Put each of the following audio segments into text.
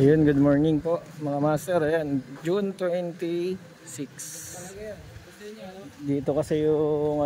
Ayun, good morning po mga master. Ayan, June 26. Dito kasi yung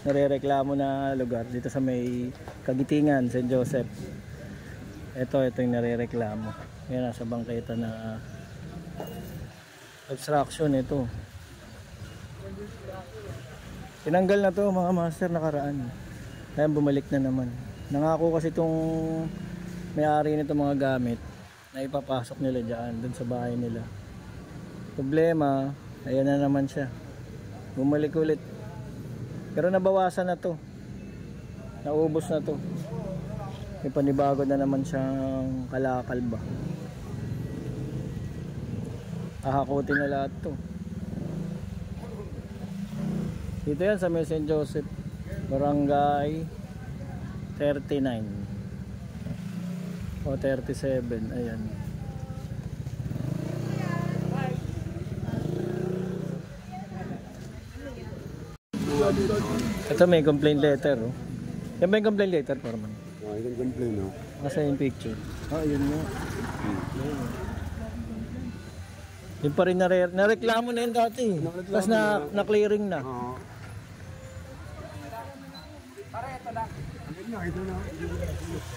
narereklamo na lugar dito sa may Kagitingan, St. Joseph. Ito yung narereklamo. Ayan, nasa bangketa na obstruction ito. Tinanggal na to mga master nakaraan. Ayan, bumalik na naman. Nangako kasi itong may-ari nito mga gamit na ipapasok nila dyan, dun sa bahay nila. Problema, ayan na naman siya. Bumalik ulit. Pero nabawasan na to. Naubos na to. May panibago na naman siyang kalakal ba. Hahakutin na lahat to. Dito yan sa may St. Joseph, Barangay 39 o 37, ayan. Ito may complaint letter, oh. Yan ba yung complaint letter, Foreman? Oh, yung complaint, no? Nasa yung picture. Ah, yun mo. Yung pa rin nareklamo na yun dati. Tapos na-clearing na.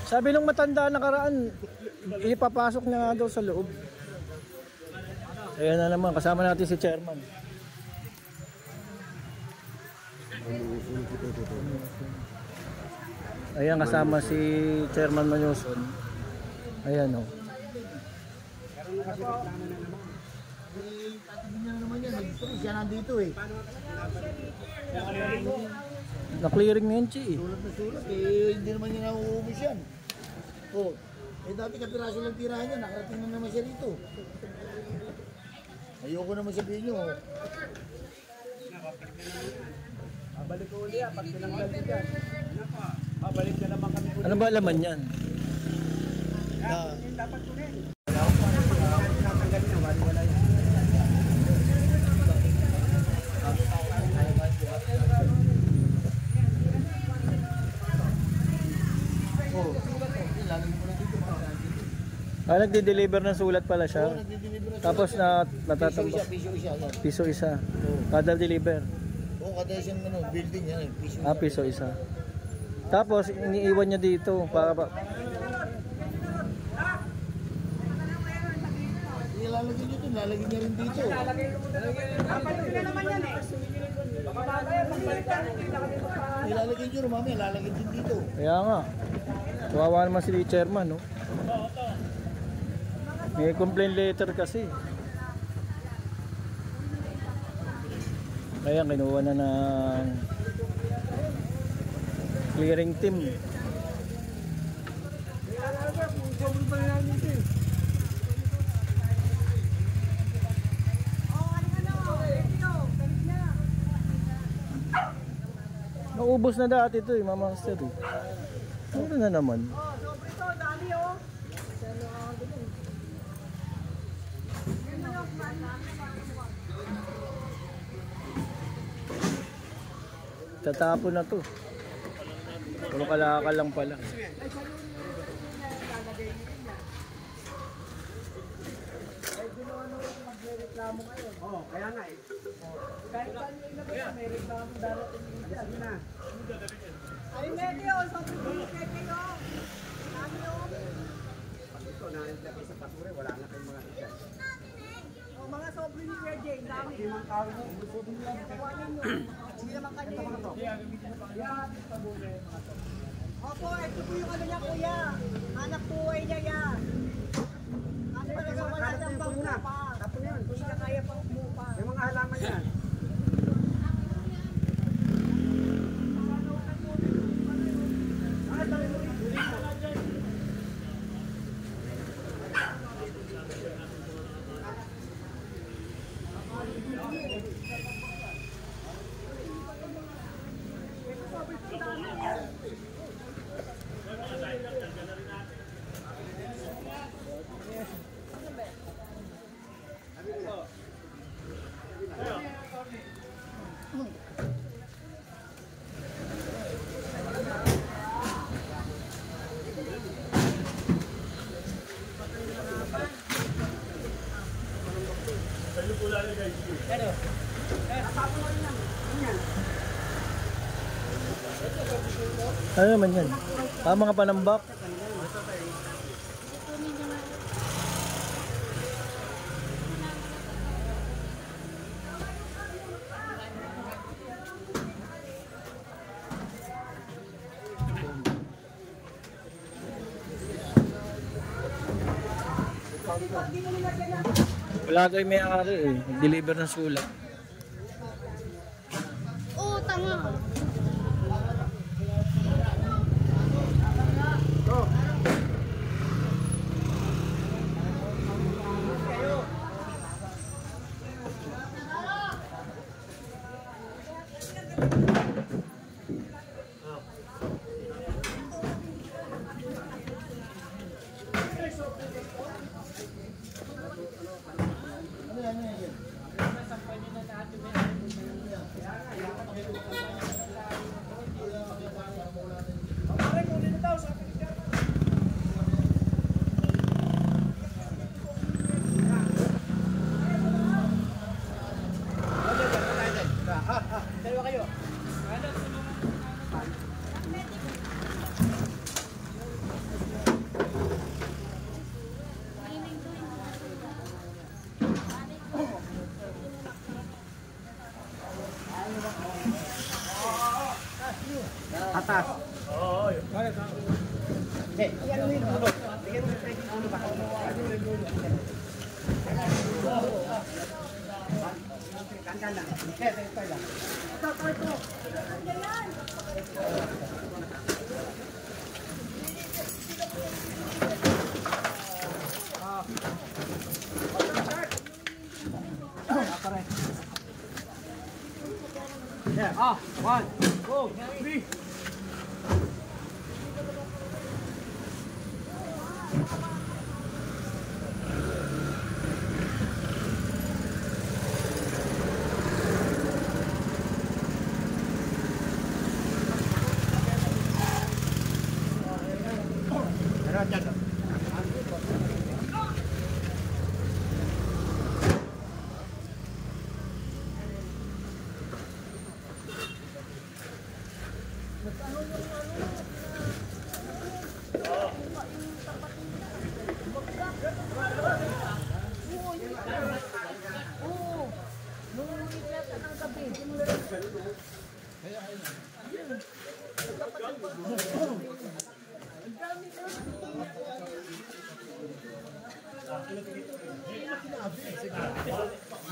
Sabi nung matanda nakaraan, ipapasok niya nga daw sa loob. Ayan na naman, kasama natin si chairman. Ayan, kasama si Chairman Manyuson. Ayan, oh. Siya nandito eh. Na-clearing na yun, Chi. Sulat na sulat eh, hindi naman niya nauumis yan. Oh, eh dati kapiraso lang tirahan niya, nakarating na naman siya rito. Ayoko naman sabihin niyo. Babalik ko ulit pag tinanggal niya. Babalik na naman kami ulit. Ano ba laman yan? Dapat kunin. Ah, nagdi-deliver ng sulat pala siya. Tapos natatambak. Piso isa. Kada deliver. Oo, kada isang building yan. Piso ah, piso isa. Tapos iniiwan niya dito para ba? Ilalagay niyo ito, lalagay niya rin dito. Ilalagay niyo rin mamaya, lalagay din dito. Kaya nga. Kawawa naman si chairman, no? May complaint letter kasi. Kaya kinuha na ng clearing team. Naubos na dati ito eh, Mama Master. Ano na naman? Tatapon na to. Puro kalakal lang pala. Oo, kaya nga eh. Kahit saan yung ilagay, may reklamo darating yung dyan na. Ay, medyo, sabi ko yung kayo. Kami yung. Pag ito, narin sa pasure, wala na kayong mga isa. O, mga sobre ni Kuya Jay, dami. Hindi man tao mo, gusto mo lang. Hindi naman kanina. Opo, ito po yung ano niya, Kuya. Anak buhay niya yan. Ano talaga wala siyang pangmupa. Tapos yun. Hindi siya kaya pangmupa. May mga halaman yan. Ano naman yan? Mga panambak. Wala kayo may ari eh. Nag-deliver ng sulat. Oo, tanga ka. Atas. Yeah, 1, 2, 3.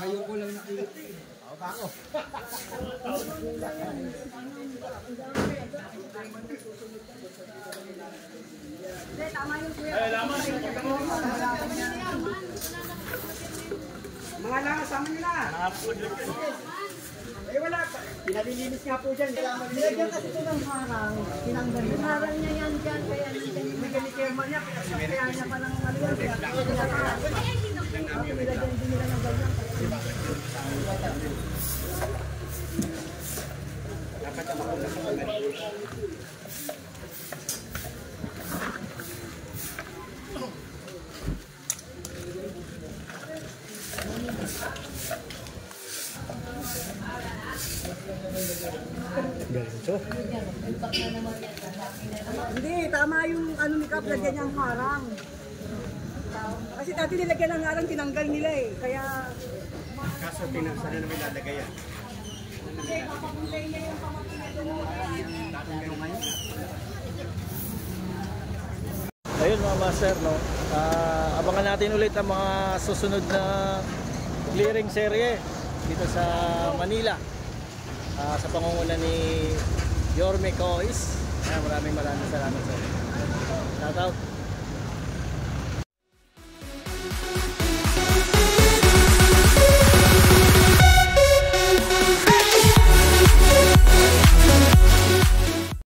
Ayoko lang nakikita. Ako. Hindi, tama yung kuya. Mga langas, sama nyo na. Eh wala, pinalilinis nga po dyan. Nilagyan kasi ito ng harang. Tinanggal. Yung harang niya yan dyan. Kaya nilagyan ni Kerman niya. Kaya niya pa ng ano yan. Kaya nilagyan din nila ng ganyan. Dapat na makulang sa mga. Ganito. Hindi, tama yung ano ni Kap. Lagyan niyang harang. Kasi dati nilagyan ng harang. Tinanggal nila eh. Kaya... Kaso pinasa na namin lalagay yan. Hindi, papapunlay niya yung pamapunlay. Ayun mga master, no? Abangan natin ulit ang mga susunod na clearing serye dito sa Manila. Sa pangunguna ni Yorme Cois. Maraming salamat sa inyo. Shout out.